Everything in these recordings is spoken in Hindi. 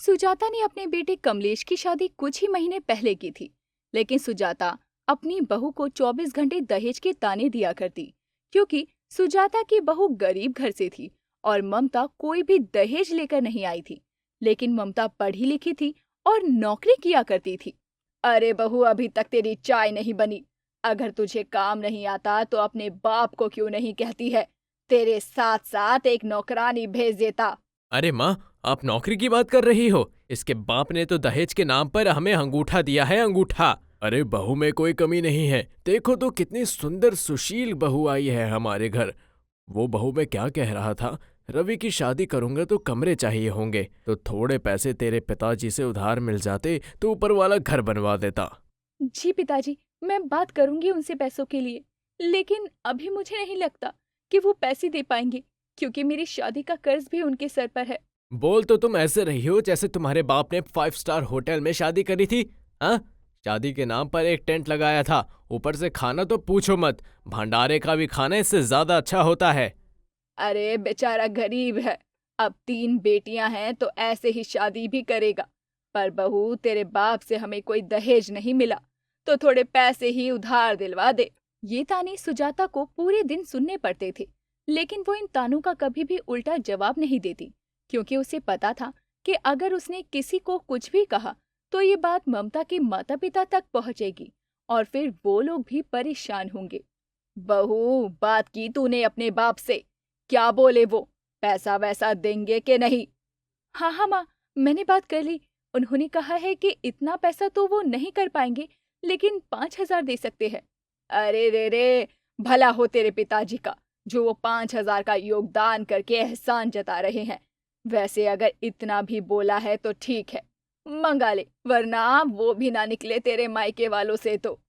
सुजाता ने अपने बेटे कमलेश की शादी कुछ ही महीने पहले की थी, लेकिन सुजाता अपनी बहू को 24 घंटे दहेज के ताने दिया करती, क्योंकि सुजाता की बहू गरीब घर से थी और ममता कोई भी दहेज लेकर नहीं आई थी। लेकिन ममता पढ़ी लिखी थी और नौकरी किया करती थी। अरे बहू, अभी तक तेरी चाय नहीं बनी। अगर तुझे काम नहीं आता तो अपने बाप को क्यों नहीं कहती है? तेरे साथ साथ एक नौकरानी भेज देता। अरे माँ, आप नौकरी की बात कर रही हो? इसके बाप ने तो दहेज के नाम पर हमें अंगूठा दिया है, अंगूठा। अरे बहू में कोई कमी नहीं है। देखो तो कितनी सुंदर सुशील बहू आई है हमारे घर। वो बहू मैं क्या कह रहा था, रवि की शादी करूंगा तो कमरे चाहिए होंगे, तो थोड़े पैसे तेरे पिताजी से उधार मिल जाते तो ऊपर वाला घर बनवा देता। जी पिताजी, मैं बात करूंगी उनसे पैसों के लिए, लेकिन अभी मुझे नहीं लगता कि वो पैसे दे पाएंगे, क्योंकि मेरी शादी का कर्ज भी उनके सर पर है। बोल तो तुम ऐसे रही हो जैसे तुम्हारे बाप ने 5 स्टार होटल में शादी करी थी। हाँ, शादी के नाम पर एक टेंट लगाया था, ऊपर से खाना तो पूछो मत। भंडारे का भी खाना इससे ज्यादा अच्छा होता है। अरे बेचारा गरीब है, अब 3 बेटियां हैं तो ऐसे ही शादी भी करेगा। पर बहू, तेरे बाप से हमें कोई दहेज नहीं मिला, तो थोड़े पैसे ही उधार दिलवा दे। ये ताने सुजाता को पूरे दिन सुनने पड़ते थे, लेकिन वो इन तानों का कभी भी उल्टा जवाब नहीं देती, क्योंकि उसे पता था कि अगर उसने किसी को कुछ भी कहा तो ये बात ममता के माता पिता तक पहुंचेगी और फिर वो लोग भी परेशान होंगे। बहू, बात की तूने अपने बाप से? क्या बोले वो? पैसा वैसा देंगे कि नहीं? हाँ हाँ माँ, मैंने बात कर ली। उन्होंने कहा है कि इतना पैसा तो वो नहीं कर पाएंगे, लेकिन 5,000 दे सकते हैं। अरे रे रे, भला हो तेरे पिताजी का, जो वो 5,000 का योगदान करके एहसान जता रहे हैं। वैसे अगर इतना भी बोला है तो ठीक है, मंगा ले, वरना वो भी ना निकले तेरे मायके वालों से तो।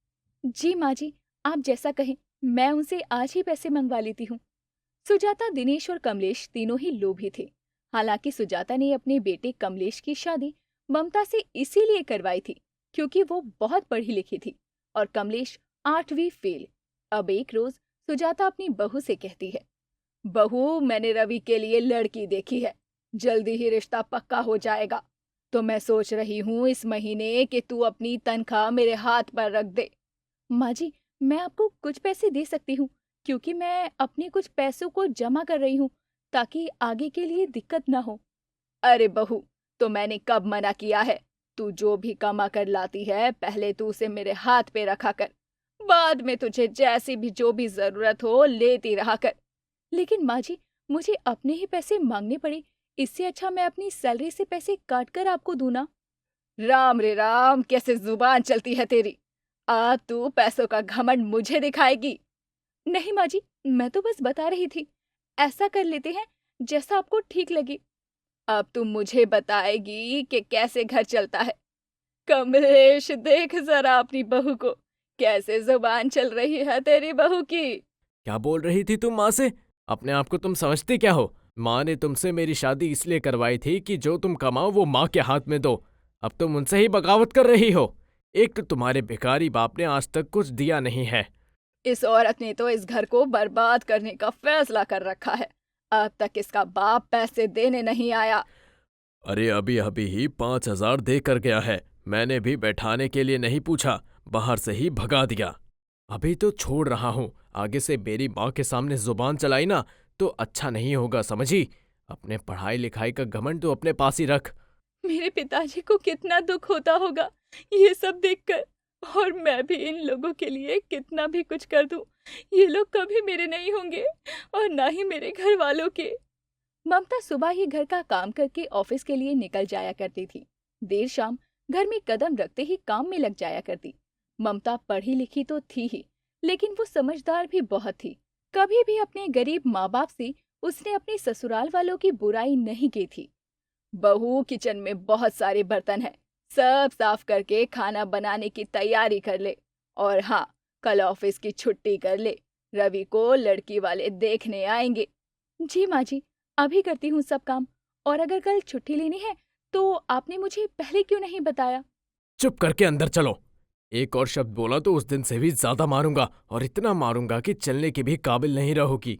जी माँ जी, आप जैसा कहें, मैं उनसे आज ही पैसे मंगवा लेती हूँ। सुजाता, दिनेश और कमलेश तीनों ही लोभी थे। हालांकि सुजाता ने अपने बेटे कमलेश की शादी ममता से इसीलिए करवाई थी क्योंकि वो बहुत पढ़ी लिखी थी और कमलेश 8वीं फेल। अब एक रोज सुजाता अपनी बहू से कहती है, बहू, मैंने रवि के लिए लड़की देखी है, जल्दी ही रिश्ता पक्का हो जाएगा। तो मैं सोच रही हूँ इस महीने कि तू अपनी तनख्वाह मेरे हाथ पर रख दे। माँ जी, मैं आपको कुछ पैसे दे सकती हूँ, क्योंकि मैं अपने कुछ पैसों को जमा कर रही हूँ ताकि आगे के लिए दिक्कत ना हो। अरे बहू, तो मैंने कब मना किया है? तू जो भी कमा कर लाती है, पहले तू उसे मेरे हाथ पे रखा कर, बाद में तुझे जैसी भी जो भी जरूरत हो लेती रहा कर। लेकिन माँ जी, मुझे अपने ही पैसे मांगने पड़े, इससे अच्छा मैं अपनी सैलरी से पैसे काट कर आपको दूँ ना। राम रे राम, कैसे जुबान चलती है तेरी! अब तू पैसों का घमंड मुझे दिखाएगी? नहीं माँ जी, मैं तो बस बता रही थी। ऐसा कर लेते हैं जैसा आपको ठीक लगे। अब तुम मुझे बताएगी कि कैसे घर चलता है। कमलेश, देख जरा अपनी बहू को, कैसे जुबान चल रही है तेरी बहू की। क्या बोल रही थी तुम माँ से? अपने आप को तुम समझते क्या हो? माँ ने तुमसे मेरी शादी इसलिए करवाई थी कि जो तुम कमाओ वो माँ के हाथ में दो। अब तुम उनसे ही बगावत कर रही हो। एक तो तुम्हारे भिखारी बाप ने आज तक कुछ दिया नहीं है। इस औरत ने तो इस घर को बर्बाद करने का फैसला कर रखा है। अब तक इसका बाप पैसे देने नहीं आया। अरे अभी अभी ही 5,000 दे कर गया है। मैंने भी बैठाने के लिए नहीं पूछा, बाहर से ही भगा दिया। अभी तो छोड़ रहा हूँ, आगे से मेरी माँ के सामने जुबान चलाई ना तो अच्छा नहीं होगा, समझी? अपने पढ़ाई लिखाई का घमंड तो अपने पास ही रख। मेरे पिताजी को कितना दुख होता होगा ये सब देखकर, और मैं भी इन लोगों के लिए कितना भी कुछ कर दूं, ये लोग कभी मेरे नहीं होंगे और ना ही मेरे घर वालों के। ममता सुबह ही घर का काम करके ऑफिस के लिए निकल जाया करती थी। देर शाम घर में कदम रखते ही काम में लग जाया करती। ममता पढ़ी लिखी तो थी ही, लेकिन वो समझदार भी बहुत थी। कभी भी अपने गरीब माँ बाप से उसने अपने ससुराल वालों की बुराई नहीं की थी। बहू, किचन में बहुत सारे बर्तन हैं, सब साफ करके खाना बनाने की तैयारी कर ले। और हाँ, कल ऑफिस की छुट्टी कर ले, रवि को लड़की वाले देखने आएंगे। जी माँ जी, अभी करती हूँ सब काम। और अगर कल छुट्टी लेनी है तो आपने मुझे पहले क्यों नहीं बताया? चुप करके अंदर चलो। एक और शब्द बोला तो उस दिन से भी ज्यादा मारूंगा, और इतना मारूंगा कि चलने के भी काबिल नहीं रहोगी।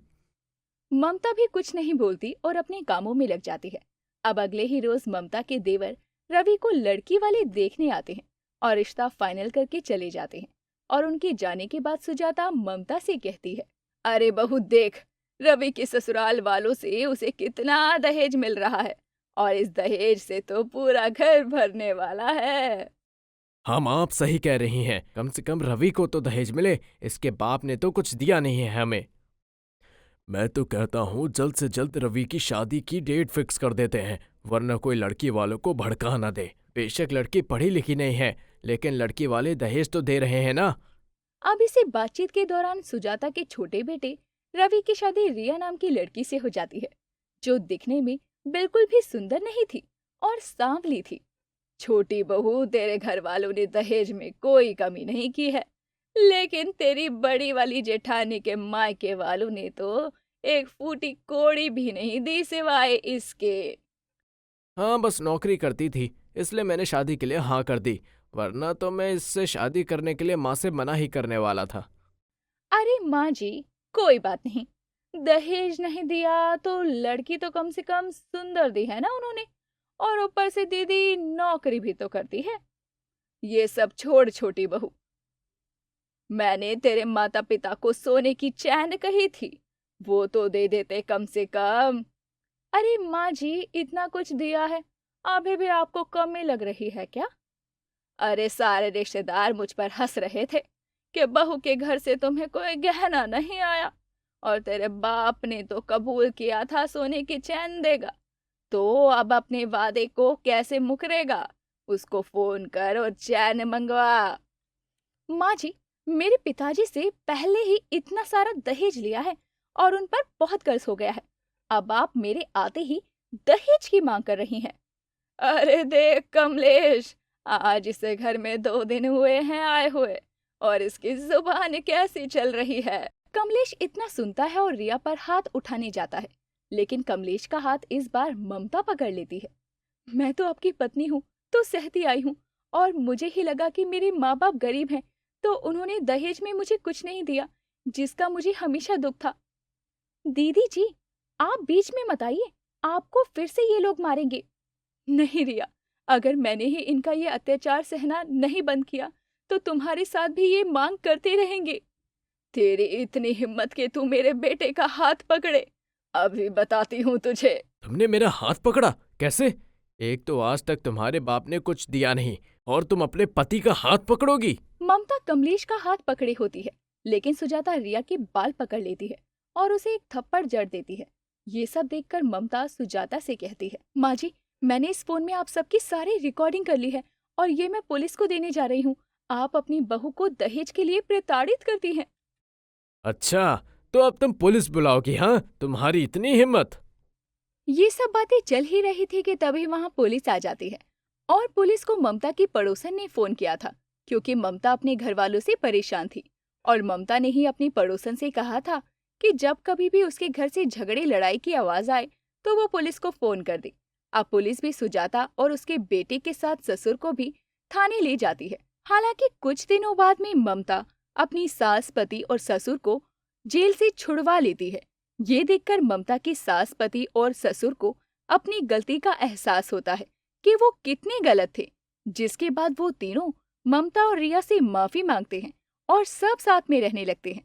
ममता भी कुछ नहीं बोलती और अपने कामों में लग जाती है। अब अगले ही रोज ममता के देवर रवि को लड़की वाले देखने आते हैं और रिश्ता फाइनल करके चले जाते हैं। और उनके जाने के बाद सुजाता ममता से कहती है, अरे बहू देख, रवि के ससुराल वालों से उसे कितना दहेज मिल रहा है और इस दहेज से तो पूरा घर भरने वाला है। हम आप सही कह रही हैं। कम से कम रवि को तो दहेज मिले, इसके बाप ने तो कुछ दिया नहीं है हमें। मैं तो कहता हूँ जल्द से जल्द रवि की शादी की डेट फिक्स कर देते हैं, वरना कोई लड़की वालों को भड़का ना दे। बेशक लड़की पढ़ी लिखी नहीं है, लेकिन लड़की वाले दहेज तो दे रहे हैं ना। अब इसी बातचीत के दौरान सुजाता के छोटे बेटे रवि की शादी रिया नाम की लड़की से हो जाती है, जो दिखने में बिल्कुल भी सुंदर नहीं थी और सांवली थी। छोटी बहू, तेरे घर वालों ने दहेज में कोई कमी नहीं की है, लेकिन तेरी बड़ी वाली जेठानी के मायके वालों ने तो एक फूटी कोड़ी भी नहीं दी सिवाय इसके। हाँ, बस नौकरी करती थी इसलिए मैंने शादी के लिए हाँ कर दी, वरना तो मैं इससे शादी करने के लिए माँ से मना ही करने वाला था। अरे माँ जी, कोई बात नहीं, दहेज नहीं दिया तो लड़की तो कम से कम सुंदर दी है ना उन्होंने, और ऊपर से दीदी नौकरी भी तो करती है। ये सब छोड़ छोटी बहू, मैंने तेरे माता पिता को सोने की चैन कही थी, वो तो दे देते कम से कम। अरे माँ जी, इतना कुछ दिया है, अभी भी आपको कमी लग रही है क्या? अरे सारे रिश्तेदार मुझ पर हंस रहे थे कि बहू के घर से तुम्हें कोई गहना नहीं आया, और तेरे बाप ने तो कबूल किया था सोने की चैन देगा, तो अब अपने वादे को कैसे मुकरेगा? उसको फोन कर और चैन मंगवा। माँ जी, मेरे पिताजी से पहले ही इतना सारा दहेज लिया है और उन पर बहुत कर्ज हो गया है। अब आप मेरे आते ही दहेज की मांग कर रही हैं। अरे देख कमलेश, आज इसे घर में 2 दिन हुए हैं आए हुए, और इसकी जुबान कैसी चल रही है। कमलेश इतना सुनता है और रिया पर हाथ उठाने जाता है, लेकिन कमलेश का हाथ इस बार ममता पकड़ लेती है। मैं तो आपकी पत्नी हूँ, तो सहती आई हूँ, और मुझे ही लगा कि मेरे माँ बाप गरीब हैं, तो उन्होंने दहेज में मुझे कुछ नहीं दिया, जिसका मुझे हमेशा दुख था। दीदी जी, आप बीच में मत आइए, आपको फिर से ये लोग मारेंगे। नहीं रिया, अगर मैंने ही इनका ये अत्याचार सहना नहीं बंद किया, तो तुम्हारे साथ भी ये मांग करते रहेंगे। तेरी इतनी हिम्मत कि तू मेरे बेटे का हाथ पकड़े, अभी बताती हूँ तुझे। तुमने मेरा हाथ पकड़ा? कैसे? एक तो आज तक तुम्हारे बाप ने कुछ दिया नहीं और तुम अपने पति का हाथ पकड़ोगी? ममता कमलेश का हाथ पकड़े होती है, लेकिन सुजाता रिया के बाल पकड़ लेती है और उसे एक थप्पड़ जड़ देती है। ये सब देखकर ममता सुजाता से कहती है, माँ जी, मैंने इस फोन में आप सबकी सारी रिकॉर्डिंग कर ली है और ये मैं पुलिस को देने जा रही हूँ। आप अपनी बहू को दहेज के लिए प्रताड़ित करती हैं। अच्छा, तो अब तुम पुलिस बुलाओगी? हाँ, तुम्हारी इतनी हिम्मत? ये सब बातें चल ही रही थी कि तभी वहां पुलिस आ जाती है, और पुलिस को ममता की पड़ोसन ने फोन किया था, क्योंकि ममता अपने घर वालों से परेशान थी, और ममता ने ही अपनी पड़ोसन से कहा था कि जब कभी भी उसके घर से झगड़े लड़ाई की आवाज आए तो वो पुलिस को फोन कर दे। अब पुलिस भी सुजाता और उसके बेटे के साथ ससुर को भी थाने ले जाती है। हालांकि कुछ दिनों बाद में ममता अपनी सास, पति और ससुर को जेल से छुड़वा लेती है। ये देखकर ममता की सास, पति और ससुर को अपनी गलती का एहसास होता है कि वो कितने गलत थे, जिसके बाद वो तीनों ममता और रिया से माफी मांगते हैं और सब साथ में रहने लगते हैं।